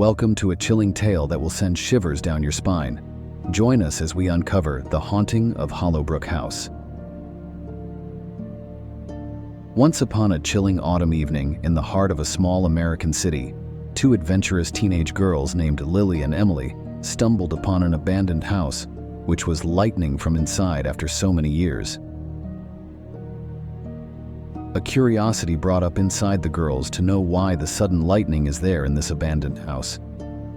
Welcome to a chilling tale that will send shivers down your spine. Join us as we uncover the haunting of Hollowbrook House. Once upon a chilling autumn evening in the heart of a small American city, two adventurous teenage girls named Lily and Emily stumbled upon an abandoned house, which was lightning from inside after so many years. A curiosity brought up inside the girls to know why the sudden lightning is there in this abandoned house.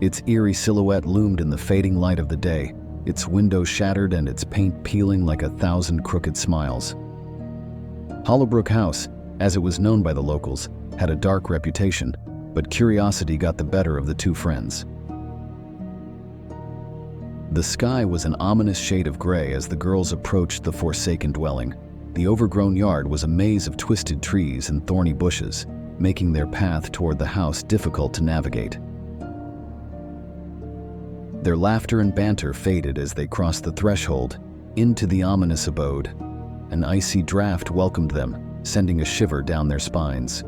Its eerie silhouette loomed in the fading light of the day, its windows shattered and its paint peeling like 1,000 crooked smiles. Hollowbrook House, as it was known by the locals, had a dark reputation, but curiosity got the better of the two friends. The sky was an ominous shade of gray as the girls approached the forsaken dwelling. The overgrown yard was a maze of twisted trees and thorny bushes, making their path toward the house difficult to navigate. Their laughter and banter faded as they crossed the threshold into the ominous abode. An icy draft welcomed them, sending a shiver down their spines.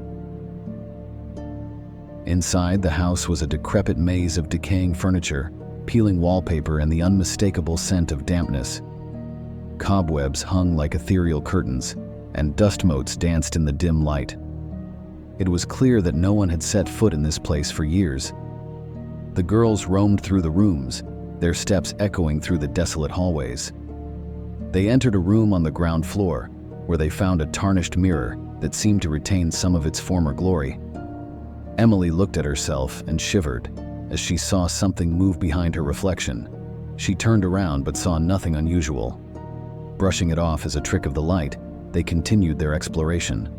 Inside the house was a decrepit maze of decaying furniture, peeling wallpaper, and the unmistakable scent of dampness. Cobwebs hung like ethereal curtains, and dust motes danced in the dim light. It was clear that no one had set foot in this place for years. The girls roamed through the rooms, their steps echoing through the desolate hallways. They entered a room on the ground floor, where they found a tarnished mirror that seemed to retain some of its former glory. Emily looked at herself and shivered as she saw something move behind her reflection. She turned around but saw nothing unusual. Brushing it off as a trick of the light, they continued their exploration.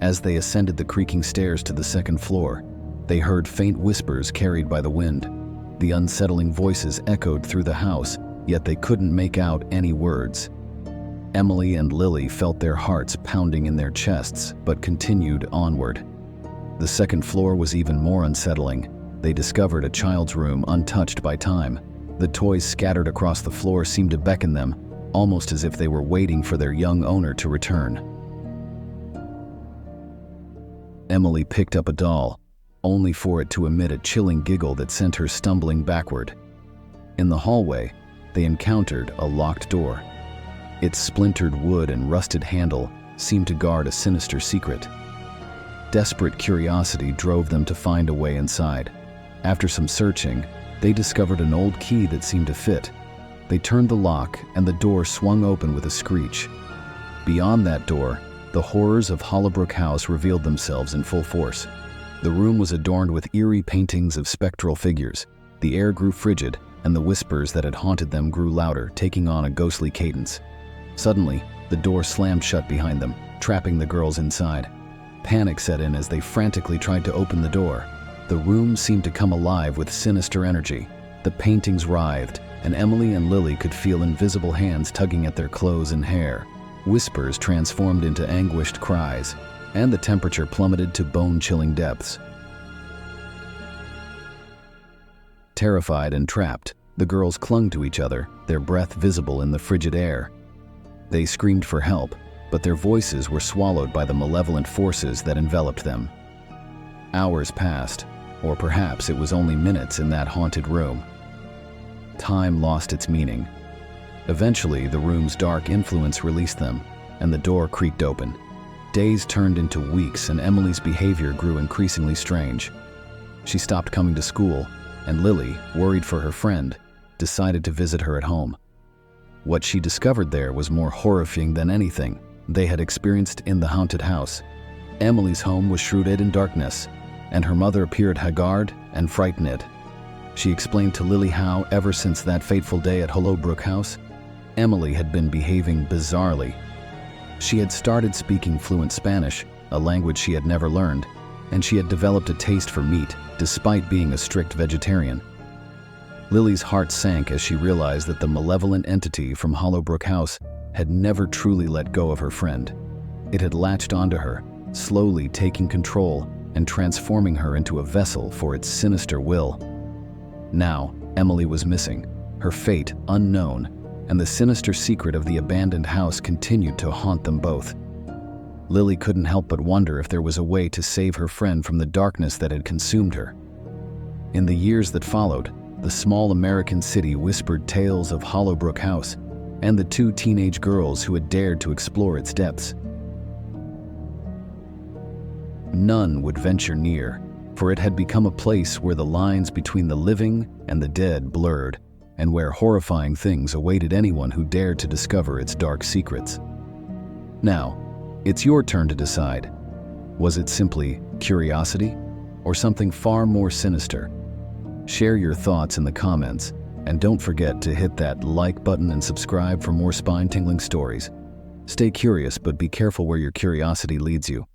As they ascended the creaking stairs to the second floor, they heard faint whispers carried by the wind. The unsettling voices echoed through the house, yet they couldn't make out any words. Emily and Lily felt their hearts pounding in their chests, but continued onward. The second floor was even more unsettling. They discovered a child's room untouched by time. The toys scattered across the floor seemed to beckon them, almost as if they were waiting for their young owner to return. Emily picked up a doll, only for it to emit a chilling giggle that sent her stumbling backward. In the hallway, they encountered a locked door. Its splintered wood and rusted handle seemed to guard a sinister secret. Desperate curiosity drove them to find a way inside. After some searching, they discovered an old key that seemed to fit. They turned the lock, and the door swung open with a screech. Beyond that door, the horrors of Hollowbrook House revealed themselves in full force. The room was adorned with eerie paintings of spectral figures. The air grew frigid, and the whispers that had haunted them grew louder, taking on a ghostly cadence. Suddenly, the door slammed shut behind them, trapping the girls inside. Panic set in as they frantically tried to open the door. The room seemed to come alive with sinister energy. The paintings writhed, and Emily and Lily could feel invisible hands tugging at their clothes and hair. Whispers transformed into anguished cries, and the temperature plummeted to bone-chilling depths. Terrified and trapped, the girls clung to each other, their breath visible in the frigid air. They screamed for help, but their voices were swallowed by the malevolent forces that enveloped them. Hours passed, or perhaps it was only minutes in that haunted room. Time lost its meaning. Eventually, the room's dark influence released them, and the door creaked open. Days turned into weeks, and Emily's behavior grew increasingly strange. She stopped coming to school, and Lily, worried for her friend, decided to visit her at home. What she discovered there was more horrifying than anything they had experienced in the haunted house. Emily's home was shrouded in darkness, and her mother appeared haggard and frightened. She explained to Lily how, ever since that fateful day at Hollowbrook House, Emily had been behaving bizarrely. She had started speaking fluent Spanish, a language she had never learned, and she had developed a taste for meat, despite being a strict vegetarian. Lily's heart sank as she realized that the malevolent entity from Hollowbrook House had never truly let go of her friend. It had latched onto her, slowly taking control and transforming her into a vessel for its sinister will. Now, Emily was missing, her fate unknown, and the sinister secret of the abandoned house continued to haunt them both. Lily couldn't help but wonder if there was a way to save her friend from the darkness that had consumed her. In the years that followed, the small American city whispered tales of Hollowbrook House and the two teenage girls who had dared to explore its depths. None would venture near, for it had become a place where the lines between the living and the dead blurred, and where horrifying things awaited anyone who dared to discover its dark secrets. Now, it's your turn to decide. Was it simply curiosity, or something far more sinister? Share your thoughts in the comments, and don't forget to hit that like button and subscribe for more spine-tingling stories. Stay curious, but be careful where your curiosity leads you.